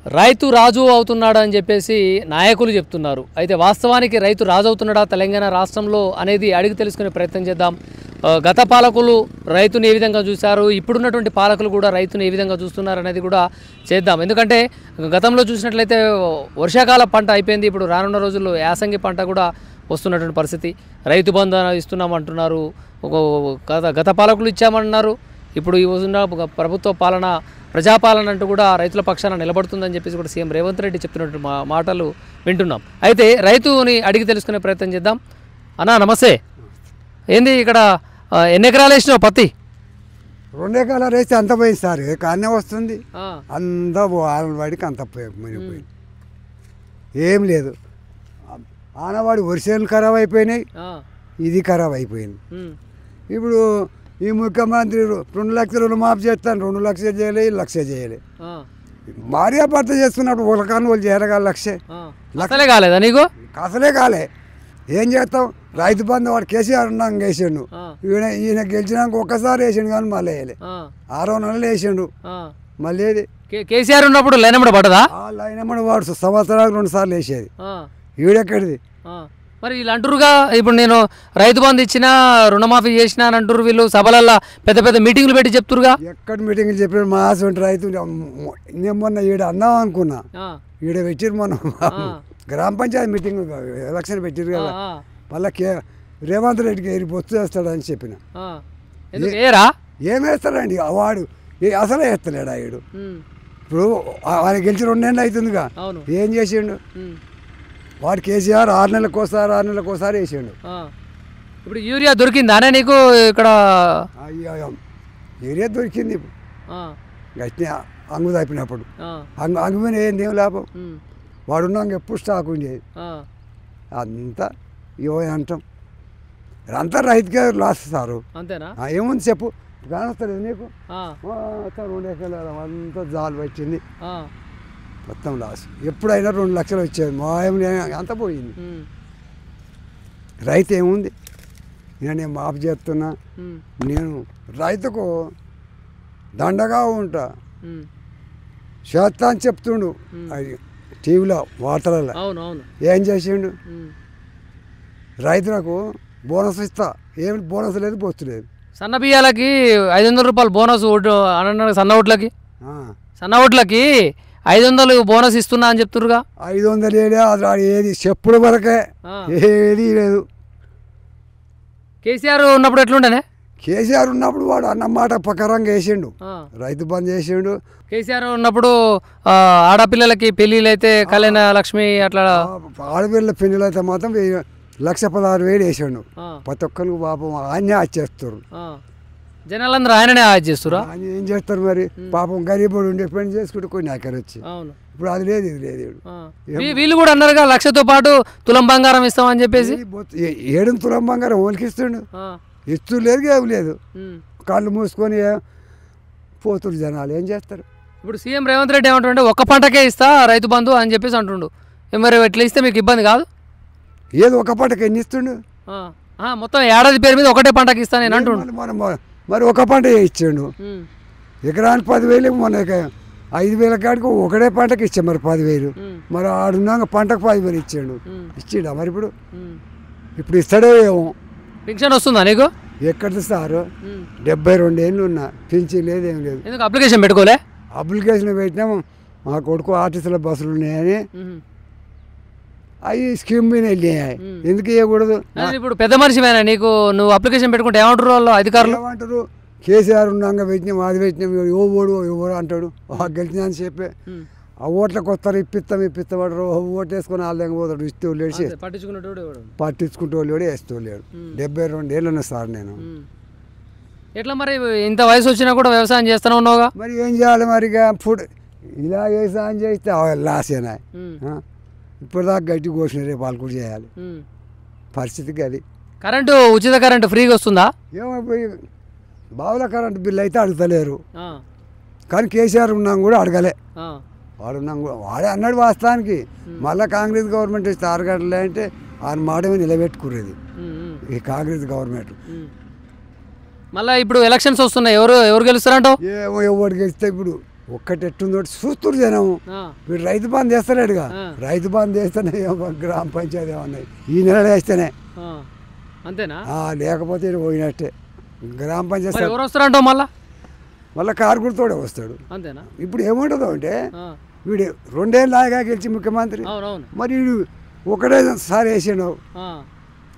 రైతు రాజు అవుతున్నాడు అని చెప్పేసి నాయకులు చెప్తున్నారు. అయితే వాస్తవానికి రైతు రాజు అవుతున్నాడా తెలంగాణ రాష్ట్రంలో అనేది అడిగి తెలుసుకునే ప్రయత్నం చేద్దాం. గత పాలకులు రైతుని ఏ విధంగా చూశారు, ఇప్పుడున్నటువంటి పాలకులు కూడా రైతుని ఏ విధంగా చూస్తున్నారు అనేది కూడా చేద్దాం. ఎందుకంటే గతంలో చూసినట్లయితే వర్షాకాల పంట అయిపోయింది, ఇప్పుడు రానున్న రోజుల్లో యాసంగి పంట కూడా వస్తున్నటువంటి పరిస్థితి. రైతు బంధు ఇస్తున్నామంటున్నారు, గత పాలకులు ఇచ్చామన్నారు, ఇప్పుడు ఈ ఉన్న ప్రభుత్వ పాలన ప్రజాపాలన అంటూ కూడా రైతుల పక్షాన నిలబడుతుందని చెప్పేసి కూడా సీఎం రేవంత్ రెడ్డి చెప్తున్నటువంటి మాటలు వింటున్నాం. అయితే రైతుని అడిగి తెలుసుకునే ప్రయత్నం చేద్దాం. అన్నా నమస్తే, ఏంది ఇక్కడ ఎన్ని ఎకరాలు వేసినావు పత్తి? 2 ఎకరాలు వేస్తే అంత పోయింది సార్, కానే వస్తుంది అంత ఆనవాడికి అంత మునిగిపోయింది, ఏం లేదు. ఆనవాడి వర్షాలు ఖరాబ్ అయిపోయినాయి, ఇది ఖరాబ్ అయిపోయింది. ఇప్పుడు ఈ ముఖ్యమంత్రి 2 లక్షలు రుణమాఫీ చేస్తాను, 2 లక్షలు చేయలే, 1 లక్ష చేయలే. భార్య భర్త చేస్తున్నప్పుడు ఒకరికాని వాళ్ళు చేరగా 1 లక్షే కాలేదా నీకు? అసలే కాలే. ఏం చేస్తాం, రైతు బంధు వాడు కేసీఆర్ ఉన్నాక వేసిండు, ఈయన గెలిచినాక ఒక్కసారి వేసిండు కానీ మళ్ళీ వేయలే. 6 నెలలు వేసిండు మళ్ళీ. కేసీఆర్ ఉన్నప్పుడు లైన్ నెంబర్ పడదా? లైన్ నెంబర్ వాడు సంవత్సరానికి 2 సార్లు వేసేది, ఈడెక్కడిది మరి వీళ్ళు అంటురుగా. ఇప్పుడు నేను రైతు బంధు ఇచ్చినా రుణమాఫీ చేసినా అని అంటారు వీళ్ళు, సభలల్లో పెద్ద పెద్ద మీటింగ్లు పెట్టి చెప్తురుగా. ఎక్కడ మీటింగ్లు చెప్పారు, మా ఆశ రైతు. నేను మొన్న ఈడ అన్నాం అనుకున్నా, ఈడ పెట్టిరు మొన్న గ్రామ పంచాయతీ మీటింగ్ ఎలక్షన్ పెట్టిరు కదా, మళ్ళీ రేవంత్ రెడ్డికి బొత్తు వేస్తాడని చెప్పిన. ఏం వేస్తాడండి వాడు, అసలే వేస్తలేడు ఆయుడు. ఇప్పుడు ఆయన గెలిచి 2 నెలలు అవుతుందిగా, ఏం చేసిండు వాడు? కేసీఆర్ 6 నెలలకోసారి వేసిండు. ఇప్పుడు యూరియా దొరికిందా నీకు ఇక్కడ? యూరియా దొరికింది గట్టి అంగు తప్పినప్పుడు, అంగు మీద ఏంది ఏం లాభం, వాడున్నాక ఎప్పుడు స్టాక్ ఉండేది. అంతా అంటాం అంతా రైతుకే లాస్ సారు. అంతేనా? ఏముంది చెప్పు, కానొస్తలేదు నీకు? 2 ఎకరాలు అంతా జాలు వచ్చింది, మొత్తం లాస్. ఎప్పుడైనా 2 లక్షలు వచ్చేది, మాయం అంత పోయింది. రైతు ఏముంది, నేను మాఫ్ చేస్తున్నా, నేను రైతుకు దండగా ఉంటా చేస్తా అని చెప్తుండు అది టీవీలో వార్తలలో. ఏం చేసిండు? రైతులకు బోనస్ ఇస్తా, ఏమి బోనస్ లేదు, బొత్తు లేదు. సన్న బియ్యాలకి 500 రూపాయలు బోనస్, సన్న ఓట్లకి 500 బోనస్ ఇస్తున్నా అని చెప్తురుగా. 500 ఏది చెప్పుడు వరకే, ఏది లేదు. కేసీఆర్ ఉన్నప్పుడు ఎట్లుండేనే? కేసీఆర్ ఉన్నప్పుడు వాడు అన్నమాట ప్రకారంగా వేసిండు, రైతు బంద్ చేసిండు. కేసీఆర్ ఉన్నప్పుడు ఆడపిల్లలకి పెళ్ళిళ్ళు అయితే కళ్యాణ లక్ష్మి అట్లా, ఆడపిల్లల పెళ్ళిళ్ళు అయితే మాత్రం 1,16,000 వేసిండు. ప్రతి ఒక్కరికి పాపం ఆయనే చేస్తారు, జనాలందరూ ఆయననే చేస్తురా. ఆయన ఏం చేస్తారు మరి, పాపం గరీబుడు ఉండే పని చేసుకుంటే కొన్ని అక్కడ వచ్చి. ఇప్పుడు అది లేదు, ఇది లేదు. వీళ్ళు కూడా అన్నారుగా 1 లక్షతో పాటు తులం బంగారం ఇస్తామని చెప్పేసి. 7 తులం బంగారం ఓలికిస్తుండు, ఇస్తూ లేదు, ఏమి లేదు. కళ్ళు మూసుకొని పోతురు జనాలు, ఏం చేస్తారు? ఇప్పుడు సీఎం రేవంత్ రెడ్డి ఏమంటుండే, 1 పంటకే ఇస్తా రైతు బంధు అని చెప్పేసి అంటుండు. మరి ఎట్లా ఇస్తే మీకు ఇబ్బంది కాదు? ఏదో 1 పంటకి ఎన్ని ఇస్తుండు? మొత్తం ఏడాది పేరు మీద 1 పంటకి ఇస్తా నేను అంటుండు. మరి 1 పంట ఇచ్చిండు, ఎకరానికి 10,000. మొన్న 5,000 కాడికి 1 పంటకి ఇచ్చాం, మరి 10,000. మరి ఆడున్నాక పంటకు 10,000 ఇచ్చాడు, ఇచ్చిండా మరి? ఇప్పుడు ఇస్తాడో ఏమో. పింఛన్ వస్తుందా నీకు? ఎక్కడిది సారు, 72 ఏళ్ళు ఉన్నా, పింఛన్ లేదు, ఏం లేదు. ఎందుకు అప్లికేషన్ పెట్టుకోలే? అప్లికేషన్ పెట్టినాము, మా కొడుకు ఆర్టీసీల బస్సులు ఉన్నాయని, అవి స్కీమ్ మీద వెళ్ళాయి, ఎందుకు ఇవ్వకూడదు? ఇప్పుడు పెద్ద మనిషివేనా నీకు, నువ్వు అప్లికేషన్ పెట్టుకుంటే ఏమంటారు వాళ్ళు అధికారులు? ఏమంటారు, కేసీఆర్ ఉన్నాక పెట్టినాం, అది పెట్టినాం, ఎవడు అంటాడు, గెలిచినా అని చెప్పి ఆ ఓట్లకు వస్తారు, ఇప్పిస్తాడు, ఓటు వేసుకొని వాళ్ళ దగ్గర పోతాడు, ఇస్తూ లేడు, పట్టించుకుంటూ లేడు, వేస్తూ లేడు. 72 ఏళ్ళు ఉన్నా సార్ నేను. ఎట్లా మరి ఇంత వయసు వచ్చినా కూడా వ్యవసాయం చేస్తూనే ఉన్నావుగా, మరి ఏం చేయాలి మరి? ఫుడ్ ఇలా వ్యవసాయం చేస్తే లాసేనా? ఇప్పుడు దాకా గడ్డి కోసిన, రేపు వాళ్ళు కూడా చేయాలి, పరిస్థితికి అది. కరెంటు ఉచిత కరెంటు ఫ్రీగా వస్తుందా? ఏమో బావుల కరెంటు బిల్లు అయితే అడుగుతలేరు, కానీ కేసీఆర్ ఉన్నాం కూడా అడగలే. వాడున్నాం కూడా వాడే అన్నాడు వాస్తవానికి. మళ్ళీ కాంగ్రెస్ గవర్నమెంట్ ఇస్తే 6 గంటలే అంటే ఆయన మాటమే నిలబెట్టుకునేది ఈ కాంగ్రెస్ గవర్నమెంట్. మళ్ళీ ఇప్పుడు ఎలక్షన్స్ వస్తున్నాయి, ఎవరు గెలుస్తారంటావు? ఏమో ఎవరు గెలిస్తే ఇప్పుడు ఒక్కటి ఎట్టుందో చూస్తురు జనం. వీడు రైతు బంధు చేస్తలేడుగా, రైతు బంధు చేస్తేనే గ్రామ పంచాయతీ ఏమన్నాయి ఈ నెల వేస్తేనే అంతేనా, లేకపోతే పోయినట్టే. గ్రామ పంచాయతీ ఎవరు వస్తారంటో మళ్ళీ కారుగుడితోడే వస్తాడు. అంతేనా. ఇప్పుడు ఏముంటుందో అంటే వీడు 2 ఏళ్ళు లాగా గెలిచి ముఖ్యమంత్రి, మరి వీడు ఒకటే సారి వేసాడు.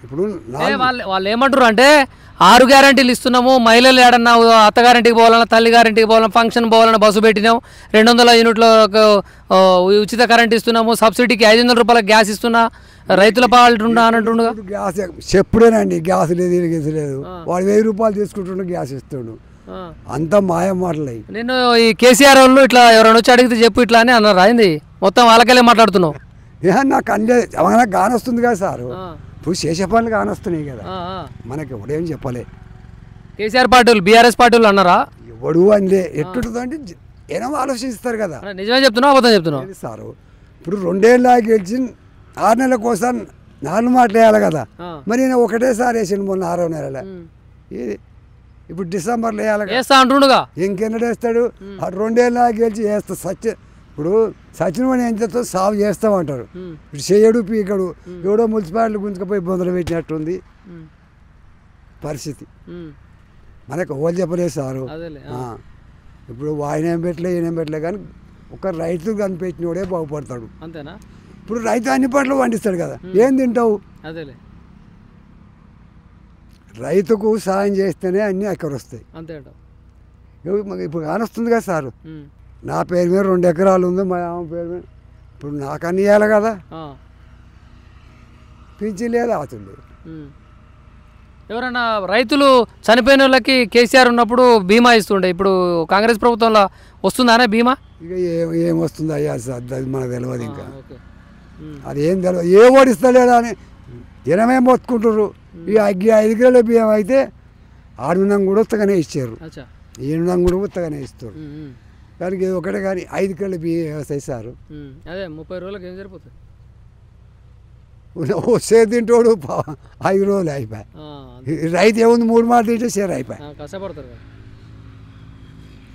ఇప్పుడు వాళ్ళు ఏమంటారు అంటే 6 గ్యారంటీలు ఇస్తున్నాము, మహిళలు ఏడన్నా అత్తగారింటికి పోవాలన్నా తల్లిగారింటికి పోవాలన్నా ఫంక్షన్ పోవాలన్నా బస్సు పెట్టినాం, 200 యూనిట్లకు ఉచిత కరెంట్ ఇస్తున్నాము, సబ్సిడీకి 500 రూపాయల గ్యాస్ ఇస్తున్నా, రైతుల పాల్టుండా అన్నట్టుండగా. గ్యాస్ చెప్పుడేనండి, గ్యాస్ లేదు గ్యాస్ లేదు, వాడు 1000 రూపాయలు తీసుకుంటుండే గ్యాస్ ఇస్తాడు. అంత మాయం మాటలు. నేను ఈ కేసీఆర్ వాళ్ళు ఇట్లా ఎవరైనా వచ్చి అడిగితే చెప్పు ఇట్లా అని అన్నారు, అయింది మొత్తం వాళ్ళకెళ్ళే మాట్లాడుతున్నావు. నాకు అన్నీ ఏమైనా గానొస్తుంది కదా సారు, ఇప్పుడు చేసే పనులు కానొస్తున్నాయి కదా, మనకి ఎవడేం చెప్పలే. కేసీఆర్ పార్టీలు బీఆర్ఎస్ పార్టీలు అన్నారా? ఎవడు అందే ఎట్టుంటుంది అంటే ఏమో ఆలోచిస్తారు కదా. నిజమే చెప్తున్నావు అబద్ధం చెప్తున్నావు సారు? ఇప్పుడు 2 ఏళ్ళ గెలిచి 6 నెలల కోసం 4 మాటలు వేయాలి కదా, మరి నేను ఒకటేసారి వేసాను మొన్న 6వ నెలలో. ఇది ఇప్పుడు డిసెంబర్లో వేయాలి అంటుండగా ఇంకెన్నడు వేస్తాడు? 2 ఏళ్ళ గెలిచి వేస్తా ఇప్పుడు సచిన వాడిని ఏం చేస్తావు, సాగు చేస్తామంటారు. ఇప్పుడు చేయడు పీకడు, ఎవడో మున్సిపాలిటీ గుంజుకపోయి బొందలు పెట్టినట్టుంది పరిస్థితి. మనకు ఎవరు చెప్పలేదు సారు. ఇప్పుడు ఆయనేం పెట్టలే ఈయనేం పెట్టలే, కానీ ఒక రైతు కనిపెట్టినోడే బాగుపడతాడు. అంతేనా. ఇప్పుడు రైతు అన్ని పంటలు పండిస్తాడు కదా, ఏం తింటావు? రైతుకు సాయం చేస్తేనే అన్నీ అక్కడ వస్తాయి. ఇప్పుడు కానొస్తుంది కదా సారు, నా పేరు మీద 2 ఎకరాలు ఉంది, మా అమ్మ పేరు మీద. ఇప్పుడు నాకు అన్ని ఇవ్వాలి కదా, పింఛన్ లేదు ఆతులు లేదు. ఎవరైనా రైతులు చనిపోయిన వాళ్ళకి కేసీఆర్ ఉన్నప్పుడు బీమా ఇస్తుండే, ఇప్పుడు కాంగ్రెస్ ప్రభుత్వంలో వస్తుందానే బీమా? ఇక ఏం వస్తుంది అయ్యా, అది మనకు తెలియదు. ఇంకా అది ఏం తెలియదు, ఏ ఓడిస్తలేడా అని జనమే మొత్తుకుంటారు. ఈ 5 కిలోల బియ్యం అయితే 6 కూడా ఉత్తగానే ఇచ్చారు, 7 కూడా ఉత్తగానే ఇస్తారు. దానికి ఒకటే కానీ 5 కిలోల బియ్యం వస్తాయి సారు. అదే 30 రోజులకు ఏం సరిపోతుంది? తింటోడు 5 రోజులు అయిపోయి. రైతు ఏముంది, 3 మాటలు తింటే షేర్ అయిపోయి. కష్టపడతారు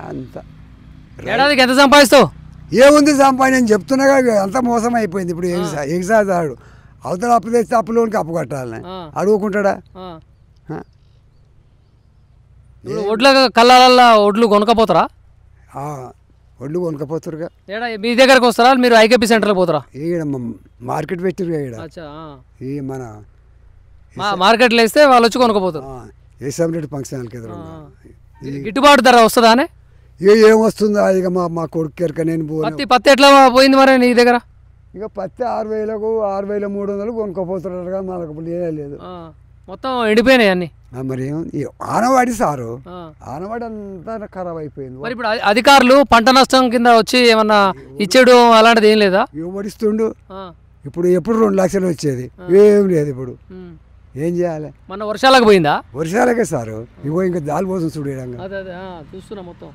అంత. ఏడాదికి ఎంత సంపాదిస్తావు? ఏముంది సంపాదన నేను చెప్తున్నాగా, అంత మోసం అయిపోయింది. ఇప్పుడు ఎగ్జాడు అవతల అప్పు తెస్తే అప్పులోనికి అప్పు కట్టాలని అడుగుకుంటాడా? ఒడ్ల కళ్ళ ఒడ్లు కొనకపోతారా? ఒడ్లు కొనకపోతారుగా. మీ దగ్గరకు వస్తారా, మీరు ఐకేపీ సెంటర్కి పోతారా? ఈడ మార్కెట్ పెట్టిరుగా, ఈడ ఈ మన మార్కెట్లో వేస్తే వాళ్ళు వచ్చి కొనుక్కపోతారు. ఏసంరెడ్డి ఫంక్షన్ హాల్కి ఎదురు గిట్టుబాటు ధర వస్తుందా? ఇక ఏమొస్తుందా, ఇక మా కొడుకు కెరక నేను పత్తి ఎట్లా పోయింది మరి నీ దగ్గర? ఇక పత్తి 6,000కు 6,300 కొనుక్కోపోతున్నారు కదా, మనకు లేదు. మొత్తం ఎండిపోయినాయి అన్ని. మరి ఆనవాడి సారు, ఆనవాడి అంతా ఖరాబ్ అయిపోయింది. మరి ఇప్పుడు అధికారులు పంట నష్టం కింద వచ్చి ఏమన్నా ఇచ్చేడు అలాంటిది ఏం లేదా? ఇవ్వడిస్తుండు. ఇప్పుడు ఎప్పుడు 2 లక్షలు వచ్చేది, ఏం లేదు. ఇప్పుడు ఏం చేయాలి? మన వర్షాలకు పోయిందా? వర్షాలకే సారు. ఇగో ఇంకా దాలి పోతుంది చూడ, చూస్తున్నా మొత్తం.